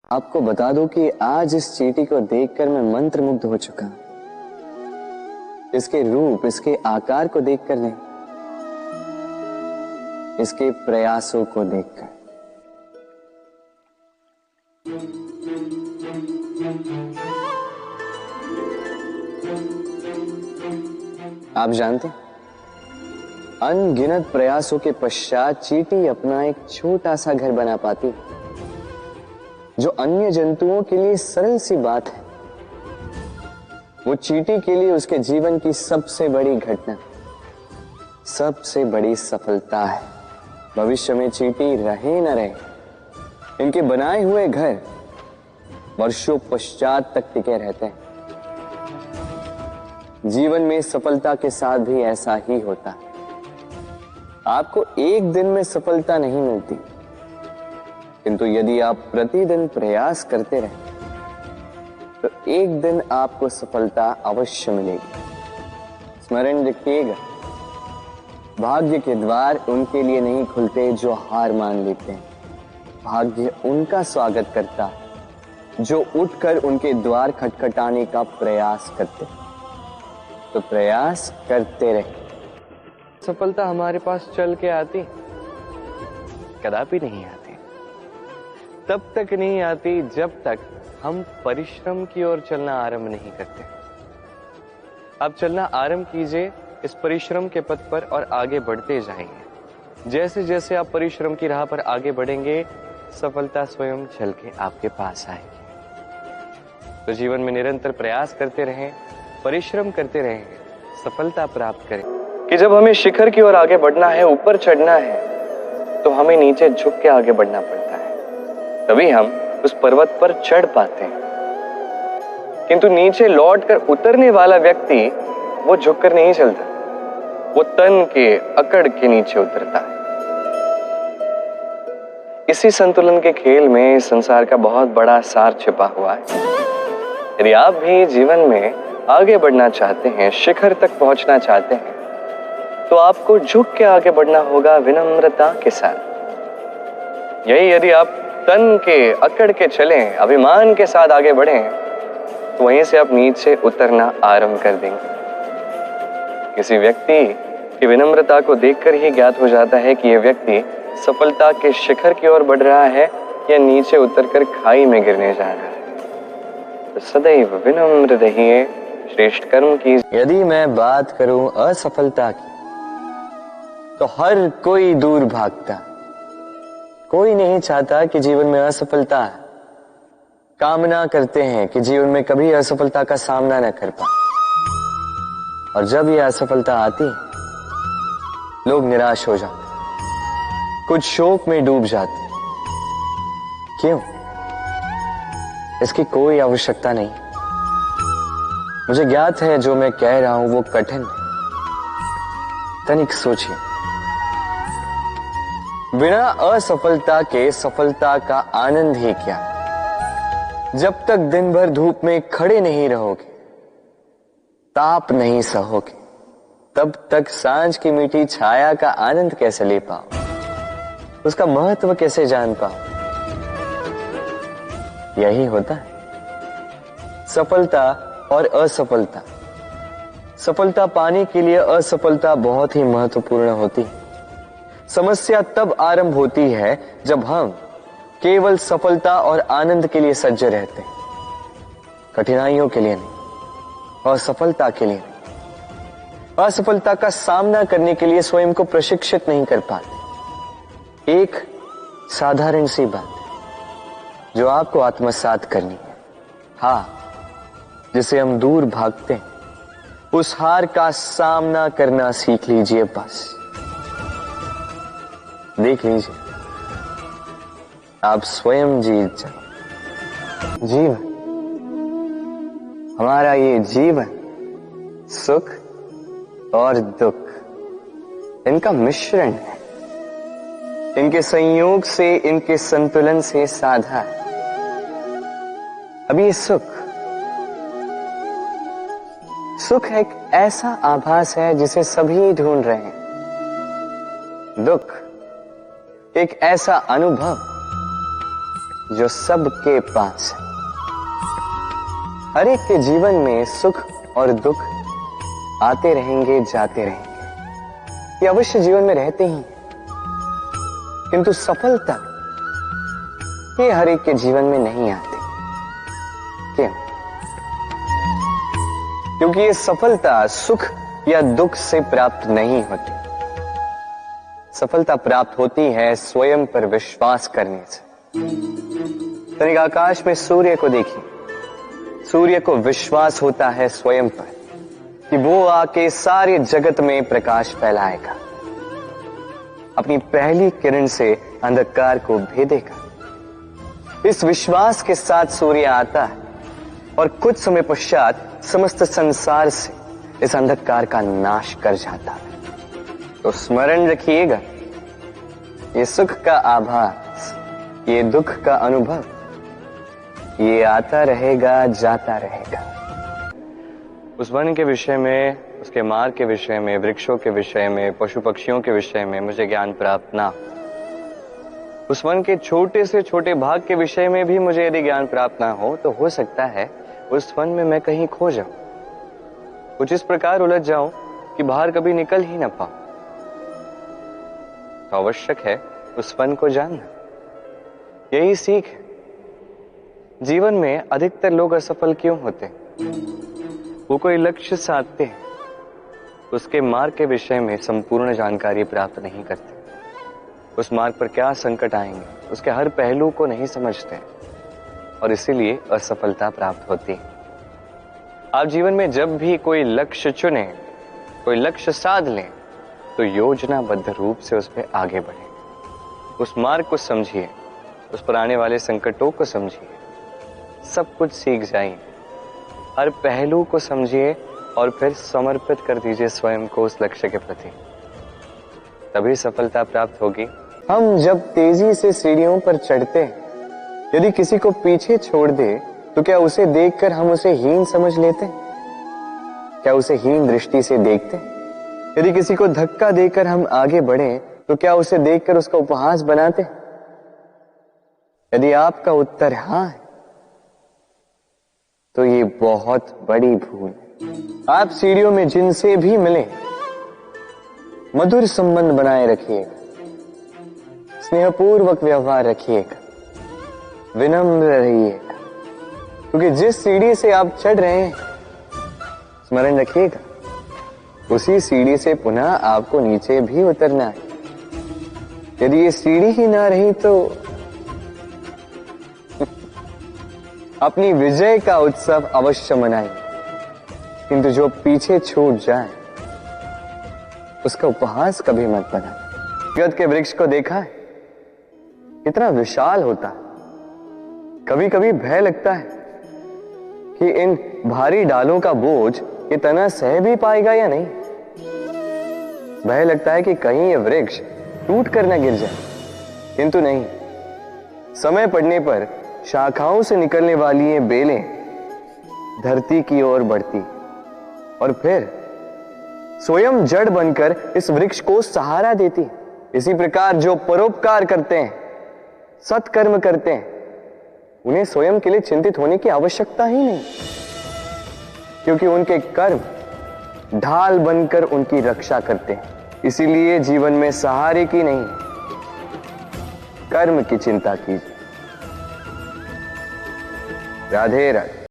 आपको बता दूं कि आज इस चींटी को देखकर मैं मंत्रमुग्ध हो चुका हूं। इसके रूप, इसके आकार को देखकर नहीं, इसके प्रयासों को देखकर। आप जानते हैं, अनगिनत प्रयासों के पश्चात चींटी अपना एक छोटा सा घर बना पाती है, जो अन्य जंतुओं के लिए सरल सी बात है। वो चींटी के लिए उसके जीवन की सबसे बड़ी घटना, सबसे बड़ी सफलता है। भविष्य में चींटी रहे न रहे, इनके बनाए हुए घर वर्षों पश्चात तक टिके रहते हैं। जीवन में सफलता के साथ भी ऐसा ही होता है। आपको एक दिन में सफलता नहीं मिलती, किंतु यदि आप प्रतिदिन प्रयास करते रहे तो एक दिन आपको सफलता अवश्य मिलेगी। स्मरण रखिएगा, भाग्य के द्वार उनके लिए नहीं खुलते जो हार मान लेते हैं। भाग्य उनका स्वागत करता जो उठकर उनके द्वार खटखटाने का प्रयास करते। तो प्रयास करते रहे। सफलता हमारे पास चल के आती? कदापि नहीं आती। तब तक नहीं आती जब तक हम परिश्रम की ओर चलना आरंभ नहीं करते। आप चलना आरंभ कीजिए इस परिश्रम के पथ पर और आगे बढ़ते जाएंगे। जैसे जैसे आप परिश्रम की राह पर आगे बढ़ेंगे, सफलता स्वयं चल के आपके पास आएगी। तो जीवन में निरंतर प्रयास करते रहें, परिश्रम करते रहें, सफलता प्राप्त करें। कि जब हमें शिखर की ओर आगे बढ़ना है, ऊपर चढ़ना है, तो हमें नीचे झुक के आगे बढ़ना पड़ता है। तभी हम उस पर्वत पर चढ़ पाते हैं। किंतु नीचे लौटकर उतरने वाला व्यक्ति वो झुककर नहीं चलता, वो तन के अकड़ के नीचे उतरता है। इसी संतुलन के खेल में संसार का बहुत बड़ा सार छिपा हुआ है। यदि आप भी जीवन में आगे बढ़ना चाहते हैं, शिखर तक पहुंचना चाहते हैं, तो आपको झुक के आगे बढ़ना होगा विनम्रता के साथ। यही यदि आप तन के अकड़ के चलें, अभिमान के साथ आगे बढ़ें, तो वहीं से आप नीचे उतरना आरंभ कर देंगे। किसी व्यक्ति की विनम्रता को देखकर ही ज्ञात हो जाता है कि यह व्यक्ति सफलता के शिखर की ओर बढ़ रहा है या नीचे उतरकर खाई में गिरने जा रहा है। तो सदैव विनम्र रहिए, श्रेष्ठ कर्म कीजिए। यदि मैं बात करूं असफलता की, तो हर कोई दूर भागता। कोई नहीं चाहता कि जीवन में असफलता है। कामना करते हैं कि जीवन में कभी असफलता का सामना न कर पाए। और जब यह असफलता आती है, लोग निराश हो जाते, कुछ शोक में डूब जाते। क्यों? इसकी कोई आवश्यकता नहीं। मुझे ज्ञात है जो मैं कह रहा हूं वो कठिन है। तनिक सोचिए, बिना असफलता के सफलता का आनंद ही क्या? जब तक दिन भर धूप में खड़े नहीं रहोगे, ताप नहीं सहोगे, तब तक सांझ की मीठी छाया का आनंद कैसे ले पाओ? उसका महत्व कैसे जान पाओ? यही होता है सफलता और असफलता। सफलता पाने के लिए असफलता बहुत ही महत्वपूर्ण होती है। समस्या तब आरंभ होती है जब हम केवल सफलता और आनंद के लिए सज्ज रहते हैं, कठिनाइयों के लिए नहीं, असफलता के लिए नहीं। असफलता का सामना करने के लिए स्वयं को प्रशिक्षित नहीं कर पाते। एक साधारण सी बात है जो आपको आत्मसात करनी है। हाँ, जिसे हम दूर भागते हैं, उस हार का सामना करना सीख लीजिए। बस देख लीजिए, आप स्वयं जीत जाओ। जीवन, हमारा ये जीवन सुख और दुख, इनका मिश्रण है। इनके संयोग से, इनके संतुलन से साधा है। अब ये सुख एक ऐसा आभास है जिसे सभी ढूंढ रहे हैं। दुख एक ऐसा अनुभव जो सबके पास है। हर एक के जीवन में सुख और दुख आते रहेंगे, जाते रहेंगे, ये अवश्य जीवन में रहते ही, किंतु सफलता ये हर एक के जीवन में नहीं आती। क्यों? क्योंकि ये सफलता सुख या दुख से प्राप्त नहीं होती। सफलता प्राप्त होती है स्वयं पर विश्वास करने से। तनिक आकाश में सूर्य को देखिए, सूर्य को विश्वास होता है स्वयं पर कि वो आके सारे जगत में प्रकाश फैलाएगा, अपनी पहली किरण से अंधकार को भेदेगा। इस विश्वास के साथ सूर्य आता है और कुछ समय पश्चात समस्त संसार से इस अंधकार का नाश कर जाता है। तो स्मरण रखिएगा, ये सुख का आभास, ये दुख का अनुभव, ये आता रहेगा, जाता रहेगा। उस वन के विषय में, उसके मार्ग के विषय में, वृक्षों के विषय में, पशु पक्षियों के विषय में मुझे ज्ञान प्राप्त ना, उस वन के छोटे से छोटे भाग के विषय में भी मुझे यदि ज्ञान प्राप्त ना हो, तो हो सकता है उस वन में मैं कहीं खो जाऊं, कुछ इस प्रकार उलझ जाऊं कि बाहर कभी निकल ही ना पाऊं। तो आवश्यक है उस वन को जानना। यही सीख है। जीवन में अधिकतर लोग असफल क्यों होते? वो कोई लक्ष्य साधते हैं, उसके मार्ग के विषय में संपूर्ण जानकारी प्राप्त नहीं करते, उस मार्ग पर क्या संकट आएंगे उसके हर पहलू को नहीं समझते और इसीलिए असफलता प्राप्त होती है। आप जीवन में जब भी कोई लक्ष्य चुने, कोई लक्ष्य साध लें, तो योजनाबद्ध रूप से उस पर आगे बढ़े, उस मार्ग को समझिए, उस पर आने वाले संकटों को समझिए, सब कुछ सीख जाइए, हर पहलू को समझिए और फिर समर्पित कर दीजिए स्वयं को उस लक्ष्य के प्रति, तभी सफलता प्राप्त होगी। हम जब तेजी से सीढ़ियों पर चढ़ते हैं, यदि किसी को पीछे छोड़ दे तो क्या उसे देखकर हम उसे हीन समझ लेते? क्या उसे हीन दृष्टि से देखते? यदि किसी को धक्का देकर हम आगे बढ़े तो क्या उसे देखकर उसका उपहास बनाते? यदि आपका उत्तर हाँ है तो ये बहुत बड़ी भूल है। आप सीढ़ियों में जिनसे भी मिले मधुर संबंध बनाए रखिएगा, स्नेहपूर्वक व्यवहार रखिएगा, विनम्र रहिएगा, क्योंकि जिस सीढ़ी से आप चढ़ रहे हैं, स्मरण रखिएगा, उसी सीढ़ी से पुनः आपको नीचे भी उतरना है। यदि ये सीढ़ी ही ना रही तो अपनी विजय का उत्सव अवश्य मनाएंगे, किंतु जो पीछे छूट जाए उसका उपहास कभी मत बना। जगत के वृक्ष को देखा है, कितना विशाल होता है। कभी कभी भय लगता है कि इन भारी डालों का बोझ ये तना सह भी पाएगा या नहीं। भय लगता है कि कहीं ये वृक्ष टूट कर न गिर जाए, किंतु नहीं, समय पड़ने पर शाखाओं से निकलने वाली ये बेलें धरती की ओर बढ़ती और फिर स्वयं जड़ बनकर इस वृक्ष को सहारा देती। इसी प्रकार जो परोपकार करते हैं, सत्कर्म करते हैं, उन्हें स्वयं के लिए चिंतित होने की आवश्यकता ही नहीं, क्योंकि उनके कर्म ढाल बनकर उनकी रक्षा करते हैं। इसीलिए जीवन में सहारे की नहीं, कर्म की चिंता कीजिए। राधे राधे।